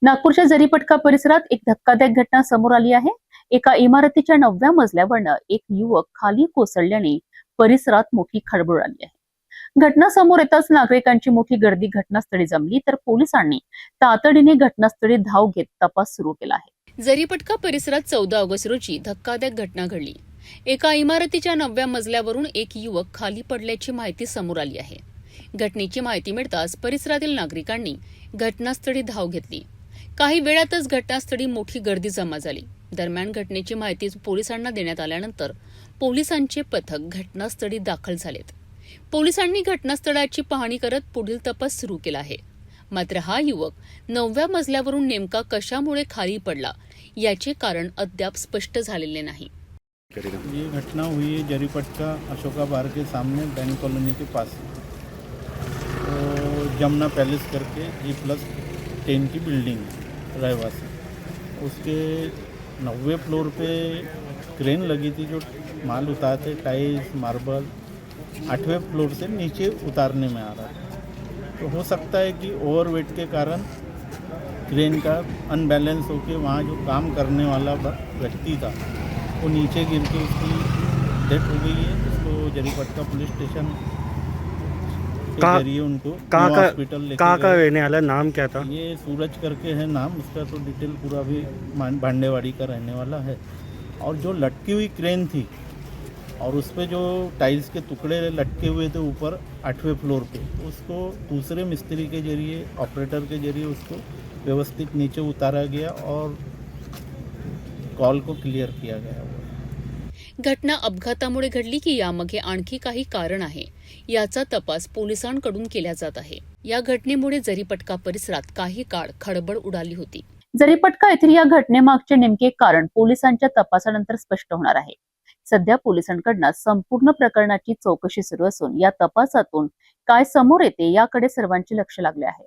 नागपूरच्या जरीपटका परिसरात एक धक्कादायक घटना समोर आली आहे। एका इमारतीच्या 9व्या मजल्यावरनं एक युवक खाली कोसळल्याने परिसरात मोठी खळबळ आली आहे। घटना समोर येताच नागरिकांची मोठी गर्दी घटनास्थळी जमली, तर पोलिसांनी तातडीने घटनास्थळी धाव घेत तपास सुरू केला आहे। जरीपटका परिसरात 14 ऑगस्ट रोजी धक्कादायक घटना घडली। एका इमारतीच्या 9व्या मजल्यावरून एक युवक खाली पडल्याची माहिती समोर आली आहे। घटनेची माहिती मिळताच परिसरातील नागरिकांनी घटनास्थळी धाव घेतली। काही वेळातच घटनास्थळी मोठी गर्दी जमा झाली। दरम्यान घटनेची माहिती पोलिसांना देण्यात आल्यानंतर पोलिसांचे पथक घटनास्थळी दाखल झालेत। पोलिसांनी घटनास्थळाची पाहणी करत पुढील तपास सुरू केला आहे। मात्र हा युवक 9व्या मजल्यावरून नेमका कशामुळे खाली पडला याचे कारण अद्याप स्पष्ट झालेले नाही। ये घटना हुई है जरीपटका अशोका बार के सामने बैंक कॉलोनी के पास। तो जमुना पैलेस करके G+10 की बिल्डिंग है रहवासी, उसके 9वें फ्लोर पे क्रेन लगी थी जो माल उतारते टाइल्स मार्बल 8वें फ्लोर से नीचे उतारने में आ रहा था। तो हो सकता है कि ओवरवेट के कारण क्रेन का अनबैलेंस होकर वहाँ जो काम करने वाला व्यक्ति था वो नीचे गिर के उसकी डेथ हो गई है। उसको जरीपटका पुलिस स्टेशन के जरिए उनको हॉस्पिटल लेके कहाँ रहने वाला, नाम क्या था? ये सूरज करके है नाम उसका, तो डिटेल पूरा भी भांडेवाड़ी का रहने वाला है। और जो लटकी हुई क्रेन थी और उस पर जो टाइल्स के टुकड़े लटके हुए थे ऊपर 8वें फ्लोर पे, उसको दूसरे मिस्त्री के जरिए ऑपरेटर के जरिए उसको व्यवस्थित नीचे उतारा गया और कॉल को क्लियर किया गया। घटना अपघातामुळे घडली की यामागे आणखी काही कारण आहे याचा तपास पोलिसांकडून केला जात आहे। या घटनेमुळे जरीपटका परिसरात काही काळ खळबळ उडाली होती। जरीपटका येथील या घटनेमागचे नेमके कारण पोलिसांच्या तपासानंतर स्पष्ट होणार आहे। सध्या पोलिसांकडून संपूर्ण प्रकरणाची चौकशी सुरू असून या तपासातून काय समोर येते याकडे सर्वांचे लक्ष लागले आहे।